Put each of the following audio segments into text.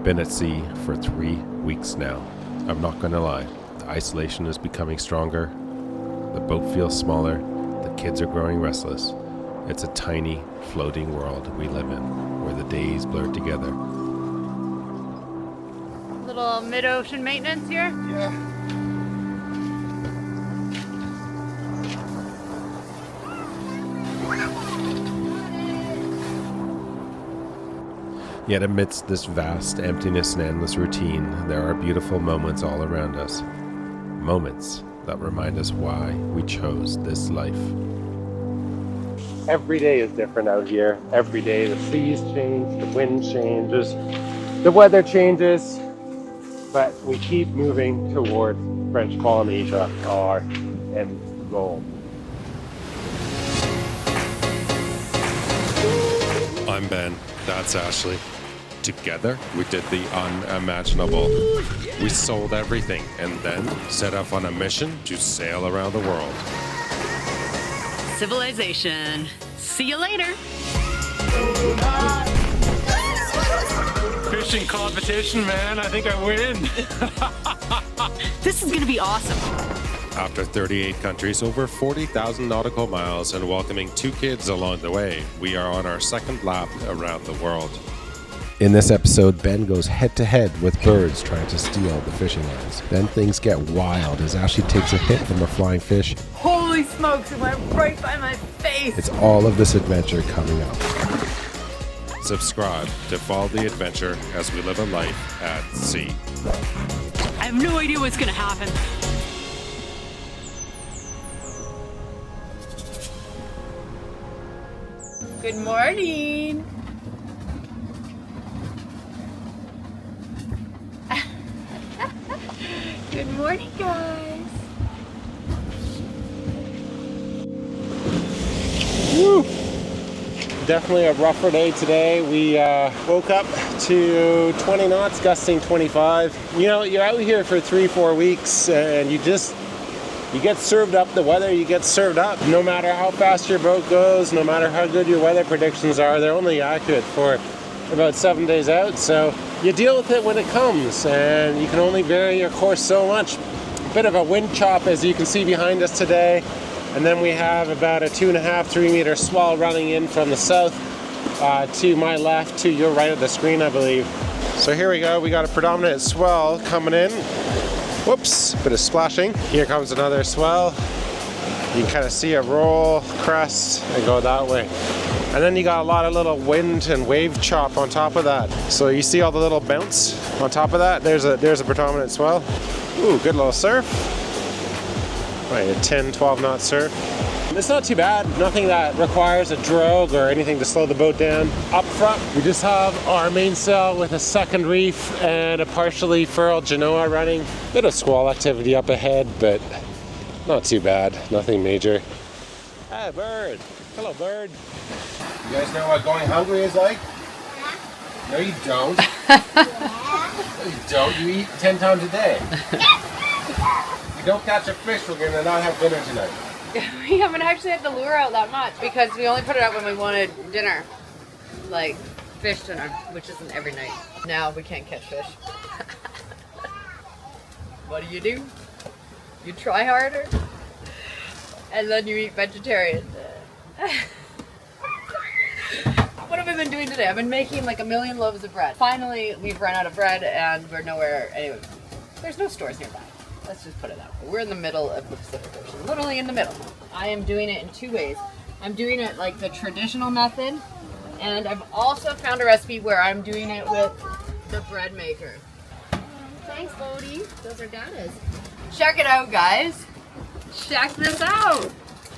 We've been at sea for 3 weeks now. I'm not gonna lie, the isolation is becoming stronger, the boat feels smaller, the kids are growing restless. It's a tiny, floating world we live in, where the days blur together. Little mid-ocean maintenance here? Yeah. Yet amidst this vast emptiness and endless routine, there are beautiful moments all around us. Moments that remind us why we chose this life. Every day is different out here. Every day the seas change, the wind changes, the weather changes, but we keep moving toward French Polynesia, our end goal. I'm Ben, that's Ashley. Together, we did the unimaginable. We sold everything and then set off on a mission to sail around the world. Civilization. See you later. Fishing competition, man. I think I win. This is gonna be awesome. After 38 countries, over 40,000 nautical miles, and welcoming 2 kids along the way, we are on our second lap around the world. In this episode, Ben goes head-to-head with birds trying to steal the fishing lines. Then things get wild as Ashley takes a hit from a flying fish. Holy smokes, it went right by my face. It's all of this adventure coming up. Subscribe to follow the adventure as we live a life at sea. I have no idea what's gonna happen. Good morning. Good morning, guys. Woo! Definitely a rougher day today. We woke up to 20 knots, gusting 25. You know, you're out here for 3-4 weeks and you get served up the weather, you get served up. No matter how fast your boat goes, no matter how good your weather predictions are, they're only accurate for about 7 days out. So you deal with it when it comes, and you can only vary your course so much. A bit of a wind chop, as you can see behind us today. And then we have about a 2.5-3 meter swell running in from the south to my left, to your right of the screen, I believe. So here we go, we got a predominant swell coming in. Whoops, bit of splashing. Here comes another swell. You can kind of see it roll, crest, and go that way. And then you got a lot of little wind and wave chop on top of that. So you see all the little bounce on top of that? There's a predominant swell. Ooh, good little surf. Right, a 10-12 knot surf. It's not too bad. Nothing that requires a drogue or anything to slow the boat down. Up front, we just have our mainsail with a second reef and a partially furled Genoa running. Bit of squall activity up ahead, but not too bad. Nothing major. Hi, bird. Hello, bird. You guys know what going hungry is like? No, you don't. No, you don't. You eat 10 times a day. If you don't catch a fish, we're going to not have dinner tonight. We haven't actually had the lure out that much because we only put it out when we wanted dinner. Like fish dinner, which isn't every night. Now we can't catch fish. What do? You try harder and then you eat vegetarian. What have I been doing today? I've been making like 1 million loaves of bread. Finally, we've run out of bread and we're nowhere. Anyway, there's no stores nearby. Let's just put it out. We're in the middle of the Pacific Ocean, literally in the middle. I am doing it in 2 ways. I'm doing it like the traditional method, and I've also found a recipe where I'm doing it with the bread maker. Thanks, Bodhi. Those are Dada's. Check it out, guys. Check this out.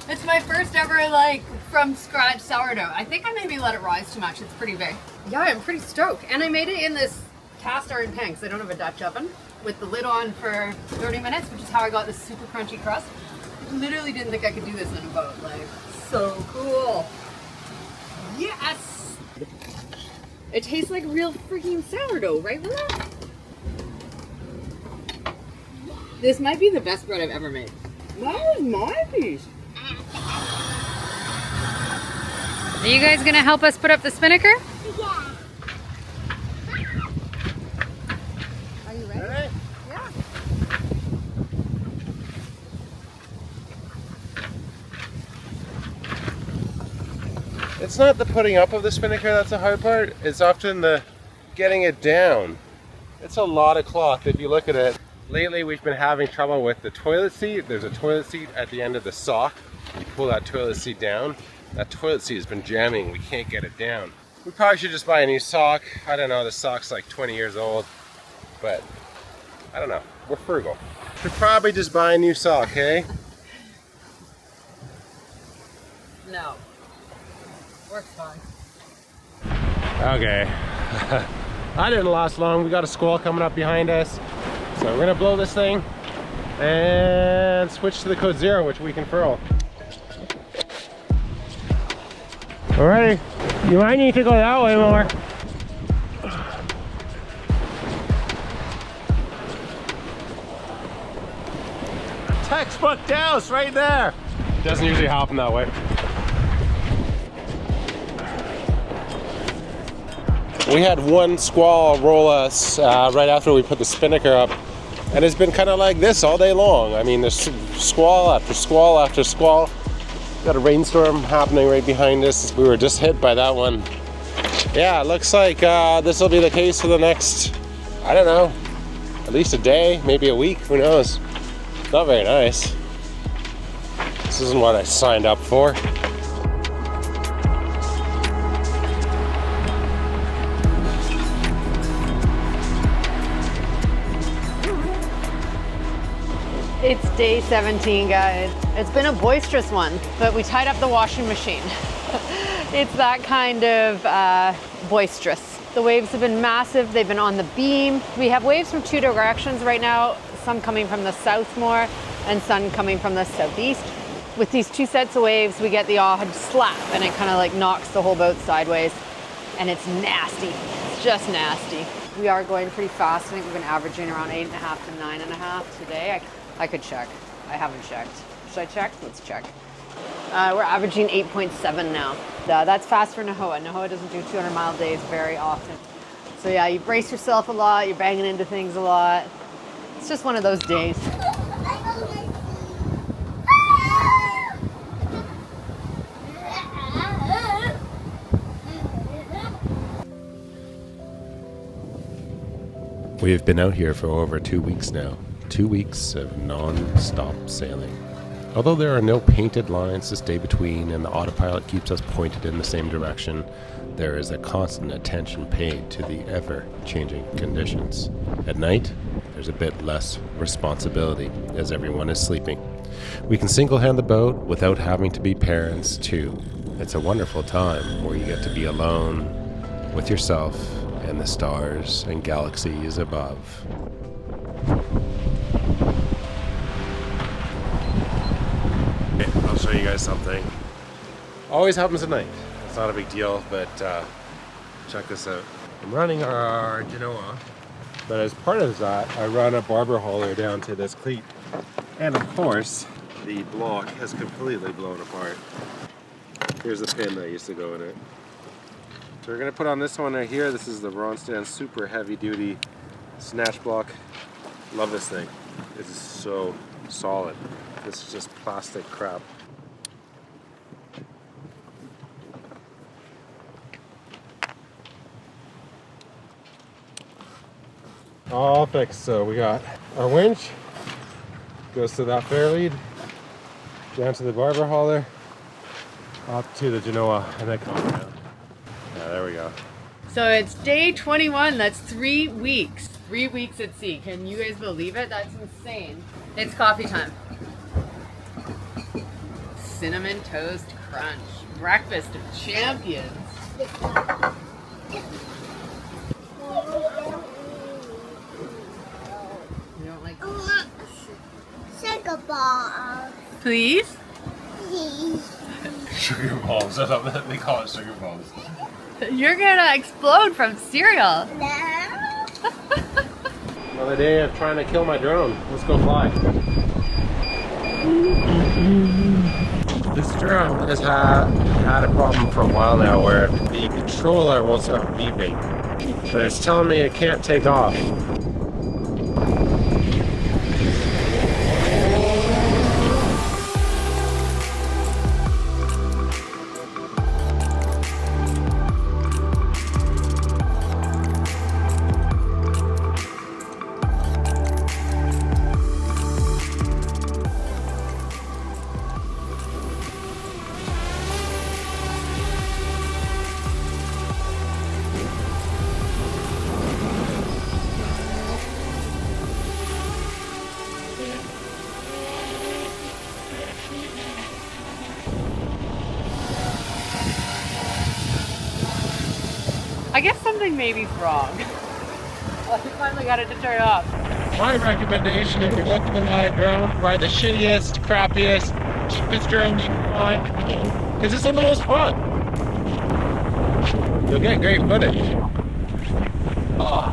It's my first ever like from scratch sourdough. I think I maybe let it rise too much. It's pretty big. Yeah, I'm pretty stoked. And I made it in this cast iron pan because I don't have a Dutch oven, with the lid on for 30 minutes, which is how I got this super crunchy crust. I literally didn't think I could do this in a boat. Like, so cool. Yes! It tastes like real freaking sourdough, right, Willa? This might be the best bread I've ever made. That was my piece. Are you guys gonna help us put up the spinnaker? Yeah. It's not the putting up of the spinnaker that's the hard part. It's often the getting it down. It's a lot of cloth if you look at it. Lately we've been having trouble with the toilet seat. There's a toilet seat at the end of the sock. You pull that toilet seat down. That toilet seat has been jamming. We can't get it down. We probably should just buy a new sock. I don't know, the sock's like 20 years old. But I don't know, we're frugal. Should probably just buy a new sock, eh? No. Works fine. Okay. That didn't last long. We got a squall coming up behind us. So we're gonna blow this thing and switch to the code 0, which we can furl. Alrighty, you might need to go that way more. Textbook douse right there. Doesn't usually happen that way. We had one squall roll us right after we put the spinnaker up, and it's been kind of like this all day long. I mean, there's squall after squall after squall. Got a rainstorm happening right behind us. We were just hit by that one. Yeah, it looks like this will be the case for the next, I don't know, at least a day, maybe a week, who knows. Not very nice. This isn't what I signed up for. It's day 17, guys. It's been a boisterous one, but we tied up the washing machine. It's that kind of boisterous. The waves have been massive. They've been on the beam. We have waves from 2 directions right now, some coming from the south more and some coming from the southeast. With these 2 sets of waves, we get the odd slap and it kind of like knocks the whole boat sideways, and it's nasty. It's just nasty. We are going pretty fast. I think we've been averaging around 8.5 to 9.5 today. I could check. I haven't checked. Should I check? Let's check. We're averaging 8.7 now. That's fast for Nahoa. Nahoa doesn't do 200-mile days very often. So yeah, you brace yourself a lot. You're banging into things a lot. It's just one of those days. We have been out here for over 2 weeks now. 2 weeks of non-stop sailing. Although there are no painted lines to stay between and the autopilot keeps us pointed in the same direction, there is a constant attention paid to the ever-changing conditions. At night, there's a bit less responsibility as everyone is sleeping. We can single-hand the boat without having to be parents too. It's a wonderful time where you get to be alone with yourself and the stars and galaxies above. Okay, I'll show you guys something. Always happens at night. It's not a big deal, but check this out. I'm running our Nahoa, but as part of that, I run a barber hauler down to this cleat. And of course, the block has completely blown apart. Here's the pin that used to go in it. So we're gonna put on this one right here. This is the Ronstadt super heavy duty snatch block. Love this thing. It is so solid. This is just plastic crap. All fixed. So we got our winch, goes to that fair lead, down to the barber hauler, up to the Nahoa, and then come around. Yeah, there we go. So it's day 21. That's 3 weeks. 3 weeks at sea. Can you guys believe it? That's insane. It's coffee time. Cinnamon Toast Crunch. Breakfast of champions. You don't like sugar ball. Please? Sugar balls, that's what they call it, sugar balls. You're gonna explode from cereal. No. Another day of trying to kill my drone. Let's go fly. This drone has had a problem for a while now where the controller won't stop beeping. But it's telling me it can't take off. I guess something maybe wrong. Oh, I finally got it to turn off. My recommendation, if you're looking to buy a drone, buy the shittiest, crappiest, cheapest drone you can find, because it's the most fun. You'll get great footage. Oh.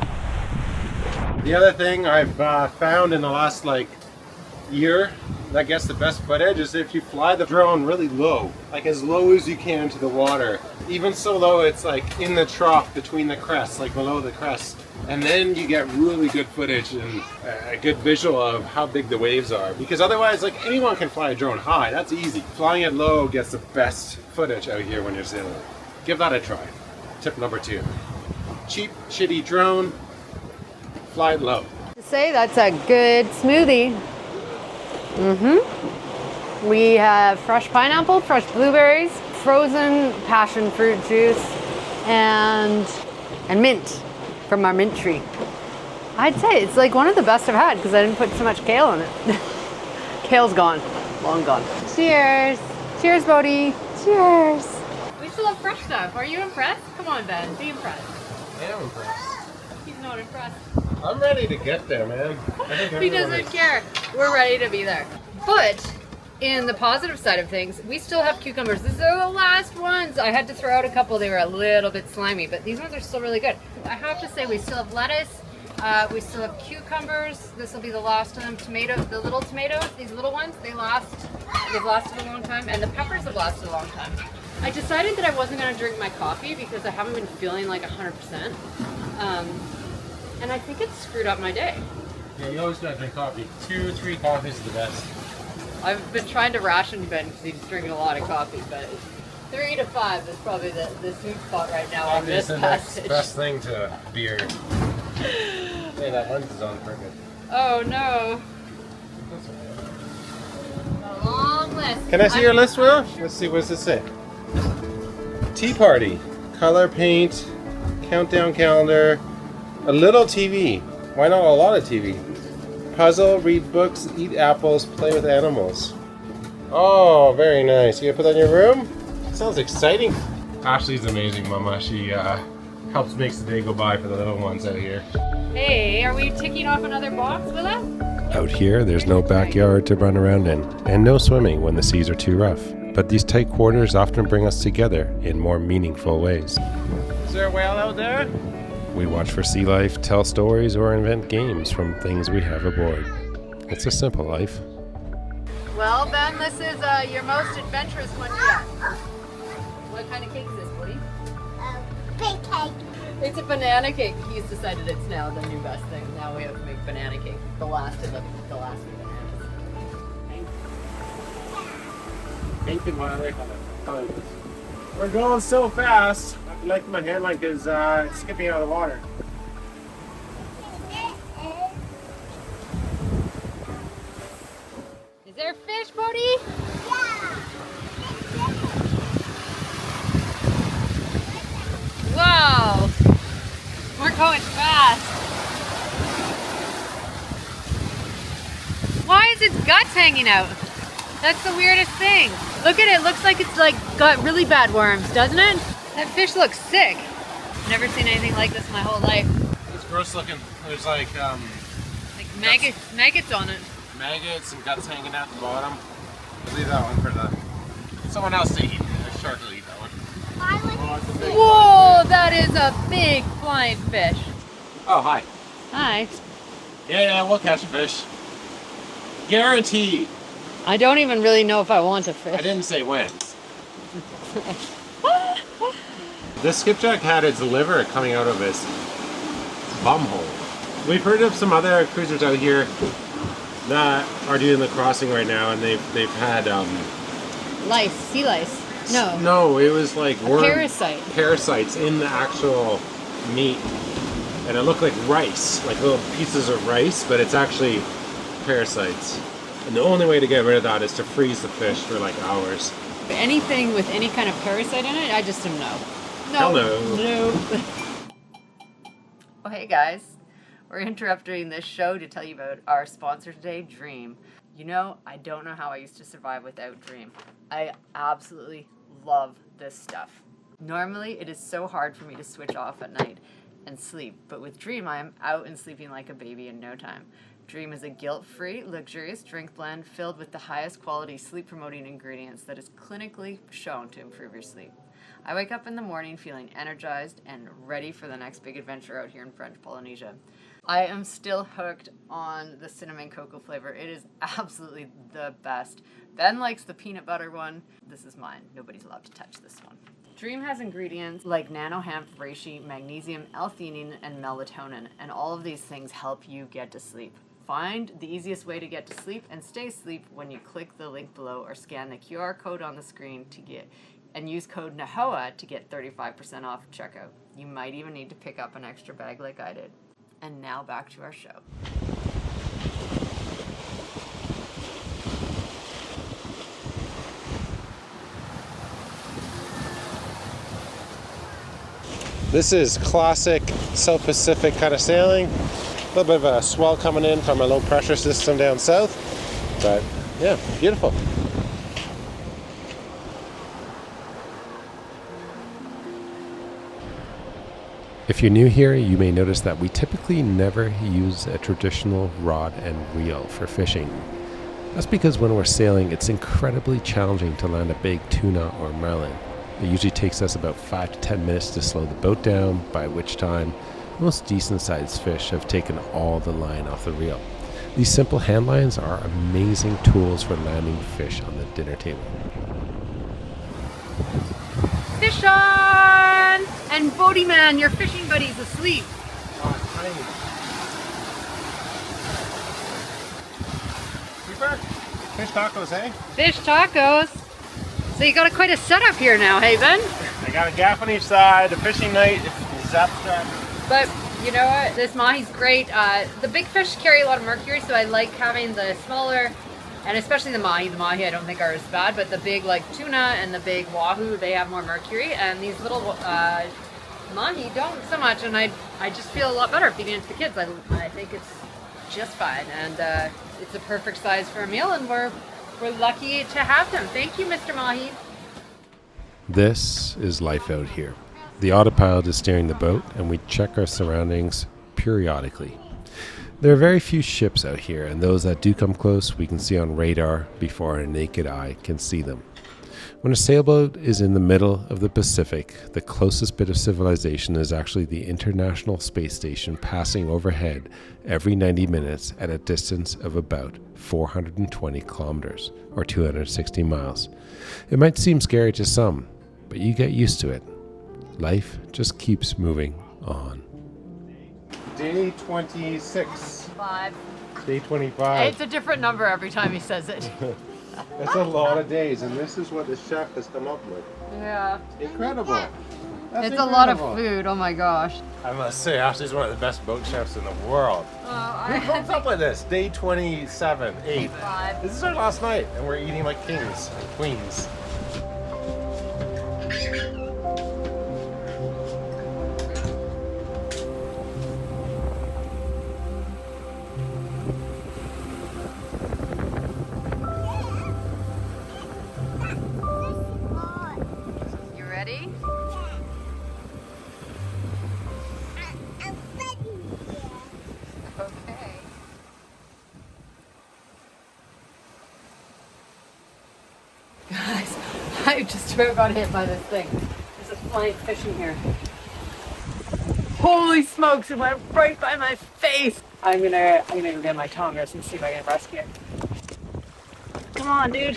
The other thing I've found in the last year that gets the best footage is if you fly the drone really low, like as low as you can to the water, even so low it's like in the trough between the crests, like below the crest, and then you get really good footage and a good visual of how big the waves are, because otherwise like anyone can fly a drone high, that's easy. Flying it low gets the best footage out here when you're sailing. Give that a try. Tip number 2. Cheap, shitty drone, fly it low. To say that's a good smoothie. We have fresh pineapple, fresh blueberries, frozen passion fruit juice, and mint from our mint tree. I'd say it's like one of the best I've had because I didn't put so much kale in it. Kale's gone, long gone. Cheers. Cheers, Bodhi. Cheers. We still have fresh stuff. Are you impressed? Come on, Ben. Be impressed. I am impressed. He's not impressed. I'm ready to get there, man. He doesn't care. We're ready to be there. But in the positive side of things, we still have cucumbers. These are the last ones. I had to throw out a couple. They were a little bit slimy, but these ones are still really good. I have to say we still have lettuce. We still have cucumbers. This will be the last of them. Tomatoes, the little tomatoes, these little ones, they've lasted a long time. And the peppers have lasted a long time. I decided that I wasn't going to drink my coffee because I haven't been feeling like 100%. And I think it's screwed up my day. Yeah, you always gotta drink coffee. 2-3 coffees is the best. I've been trying to ration Ben because he's drinking a lot of coffee, but 3 to 5 is probably the sweet spot right now on this passage. Best thing to beer. Hey, that lens is on perfect. Oh no. A long list. Can I see your list, Will? Let's see, what does this say? Tea party, color paint, countdown calendar, a little TV. Why not a lot of TV? Puzzle, read books, eat apples, play with animals. Oh, very nice. You gonna put that in your room? Sounds exciting. Ashley's amazing, Mama. She helps makes the day go by for the little ones out here. Hey, are we ticking off another box, Willa? Out here, there's no backyard to run around in, and no swimming when the seas are too rough. But these tight quarters often bring us together in more meaningful ways. Is there a whale out there? We watch for sea life, tell stories, or invent games from things we have aboard. It's a simple life. Well, Ben, this is your most adventurous one yet. What kind of cake is this, Woody? Big cake. It's a banana cake. He's decided it's now the new best thing. Now we have to make banana cake. The last of the last few bananas. Pink and violet colors. We're going so fast. I like my hairline because it's skipping out of the water. Is there fish, Bodhi? Yeah. Wow! We're going fast. Why is its guts hanging out? That's the weirdest thing. Look at it. Looks like it's got really bad worms, doesn't it? That fish looks sick. Never seen anything like this in my whole life. It's gross looking. There's like maggots on it. maggots and guts hanging out the bottom. I'll leave that one for someone else to eat. The shark will eat that one. Whoa, that is a big flying fish. Oh, hi. Hi. Yeah, we'll catch a fish. Guaranteed. I don't even really know if I want a fish. I didn't say when. This skipjack had its liver coming out of his bum hole. We've heard of some other cruisers out here that are doing the crossing right now, and they've had Lice, sea lice. No, it was like parasites in the actual meat, and it looked like rice, like little pieces of rice, but it's actually parasites. And the only way to get rid of that is to freeze the fish for like hours. Anything with any kind of parasite in it, I just am no. Hell no. No. Oh, hey guys. We're interrupting this show to tell you about our sponsor today, Dream. You know, I don't know how I used to survive without Dream. I absolutely love this stuff. Normally, it is so hard for me to switch off at night and sleep, but with Dream, I am out and sleeping like a baby in no time. Dream is a guilt-free, luxurious drink blend filled with the highest quality sleep-promoting ingredients that is clinically shown to improve your sleep. I wake up in the morning feeling energized and ready for the next big adventure out here in French Polynesia. I am still hooked on the cinnamon cocoa flavor. It is absolutely the best. Ben likes the peanut butter one. This is mine. Nobody's allowed to touch this one. Dream has ingredients like nano hemp, reishi, magnesium, L-theanine, and melatonin, and all of these things help you get to sleep. Find the easiest way to get to sleep and stay asleep when you click the link below or scan the QR code on the screen and use code Nahoa to get 35% off checkout. You might even need to pick up an extra bag like I did. And now back to our show. This is classic South Pacific kind of sailing. A little bit of a swell coming in from a low pressure system down south. But yeah, beautiful. If you're new here, you may notice that we typically never use a traditional rod and reel for fishing. That's because when we're sailing, it's incredibly challenging to land a big tuna or marlin. It usually takes us about 5 to 10 minutes to slow the boat down, by which time most decent sized fish have taken all the line off the reel. These simple hand lines are amazing tools for landing fish on the dinner table. Fish on! And Bodhi man, your fishing buddy's asleep. Fish tacos, eh? Fish tacos. So you got quite a setup here now, hey Ben? I got a gaff on each side, a fishing night, zap strap. But you know what? This mahi's great. The big fish carry a lot of mercury, so I like having the smaller, and especially the mahi. The mahi I don't think are as bad, but the big like tuna and the big wahoo, they have more mercury, and these little mahi don't so much, and I just feel a lot better feeding it to the kids. I think it's just fine, and it's a perfect size for a meal, and we're lucky to have them. Thank you, Mr. Mahi. This is life out here. The autopilot is steering the boat, and we check our surroundings periodically. There are very few ships out here, and those that do come close we can see on radar before our naked eye can see them. When a sailboat is in the middle of the Pacific, the closest bit of civilization is actually the International Space Station passing overhead every 90 minutes at a distance of about 420 kilometers or 260 miles. It might seem scary to some, but you get used to it. Life just keeps moving on. Day 26. 5. Day 25. It's a different number every time he says it. That's a lot of days, and this is what the chef has come up with. Yeah. Incredible. That's It's a lot of incredible. food. Oh my gosh. I must say, Ashley's one of the best boat chefs in the world. Who comes up with this? Day 27, 8. 5. This is our last night, and we're eating like kings and queens. You ready? Okay. Guys, I just about got hit by this thing. There's a flying fish in here. Holy smokes, it went right by my face. I'm gonna go get my tongers and see if I can rescue it. Come on, dude.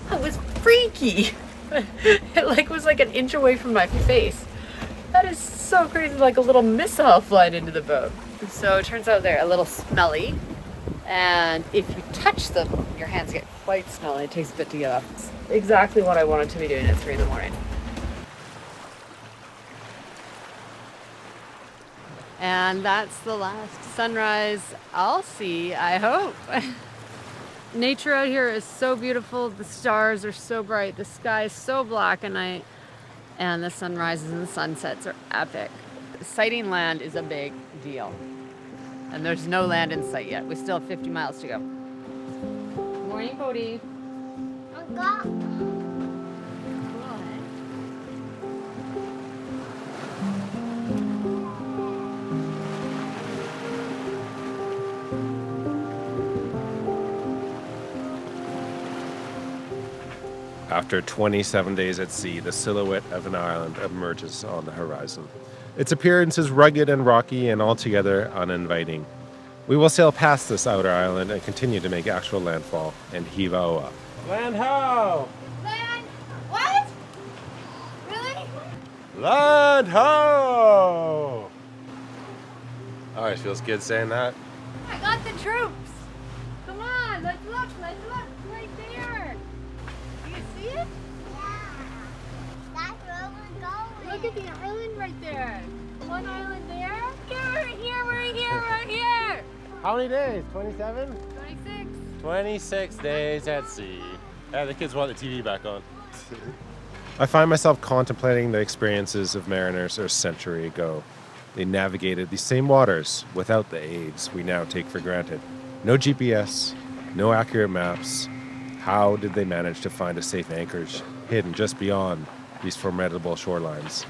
That was freaky. It was like an inch away from my face. That is so crazy, like a little missile flying into the boat. So it turns out they're a little smelly, and if you touch them, your hands get quite smelly. It takes a bit to get off. It's exactly what I wanted to be doing at 3 in the morning. And that's the last sunrise I'll see, I hope. Nature out here is so beautiful. The stars are so bright. The sky is so black at night. And the sunrises and sunsets are epic. Sighting land is a big deal. And there's no land in sight yet. We still have 50 miles to go. Good morning, Bodhi. After 27 days at sea, the silhouette of an island emerges on the horizon. Its appearance is rugged and rocky and altogether uninviting. We will sail past this outer island and continue to make actual landfall in Nahoa. Land ho! Land. What? Really? Land ho! Alright, feels good saying that. I got the troops. Come on, let's look right there. Do you see it? Yeah. That's where we're going. Look at the island right there. One island there. Okay, we're here. How many days? 27? 26. 26 days at sea. Yeah, the kids want the TV back on. I find myself contemplating the experiences of mariners a century ago. They navigated these same waters without the aids we now take for granted. No GPS, no accurate maps. How did they manage to find a safe anchorage hidden just beyond these formidable shorelines?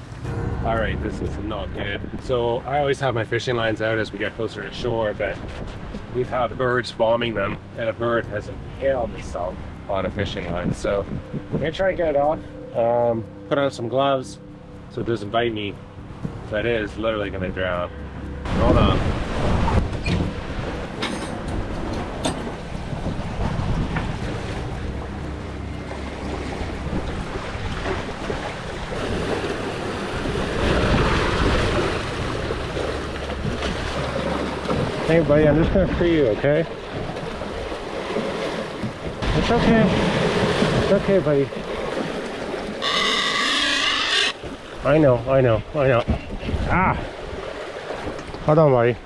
All right, this is not good. So I always have my fishing lines out as we get closer to shore, but we've had birds bombing them, and a bird has impaled itself on a fishing line. So I'm gonna try and get it off. Put on some gloves so it doesn't bite me. That is literally gonna drown. Hold on. Hey buddy, I'm just gonna free you, okay? It's okay. It's okay, buddy. I know. Ah! Hold on, buddy.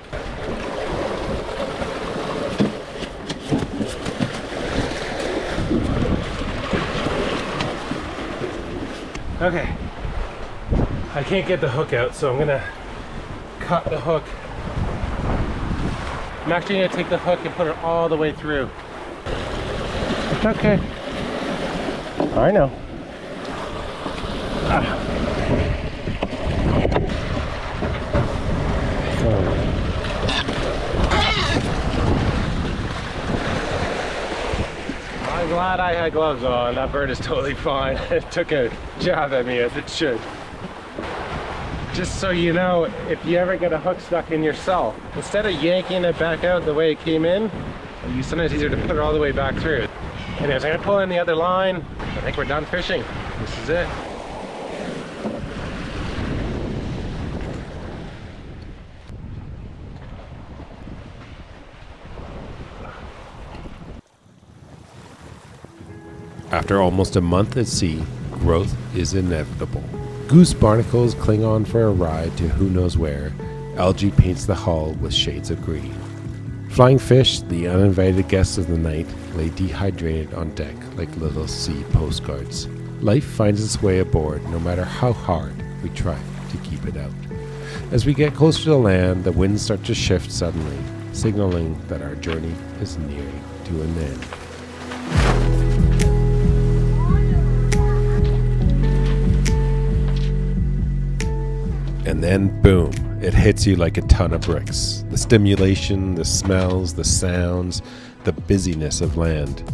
Okay. I can't get the hook out, so I'm gonna cut the hook. I'm actually gonna take the hook and put it all the way through. It's okay. I know. Ah. I'm glad I had gloves on. That bird is totally fine. It took a jab at me as it should. Just so you know, if you ever get a hook stuck in yourself, instead of yanking it back out the way it came in, it's sometimes easier to put it all the way back through. Anyways, I'm gonna pull in the other line. I think we're done fishing. This is it. After almost a month at sea, growth is inevitable. Goose barnacles cling on for a ride to who knows where. Algae paints the hull with shades of green. Flying fish, the uninvited guests of the night, lay dehydrated on deck like little sea postcards. Life finds its way aboard no matter how hard we try to keep it out. As we get closer to land, the winds start to shift suddenly, signaling that our journey is nearing to an end. And then, boom, it hits you like a ton of bricks. The stimulation, the smells, the sounds, the busyness of land.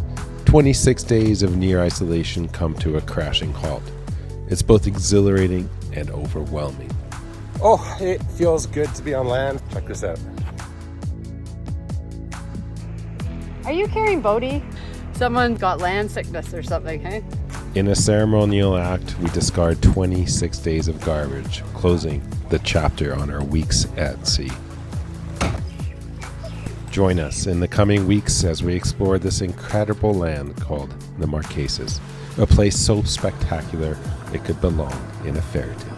26 days of near isolation come to a crashing halt. It's both exhilarating and overwhelming. Oh, it feels good to be on land. Check this out. Are you carrying Bodhi? Someone got land sickness or something, hey? In a ceremonial act, we discard 26 days of garbage, closing the chapter on our weeks at sea. Join us in the coming weeks as we explore this incredible land called the Marquesas, a place so spectacular it could belong in a fairy tale.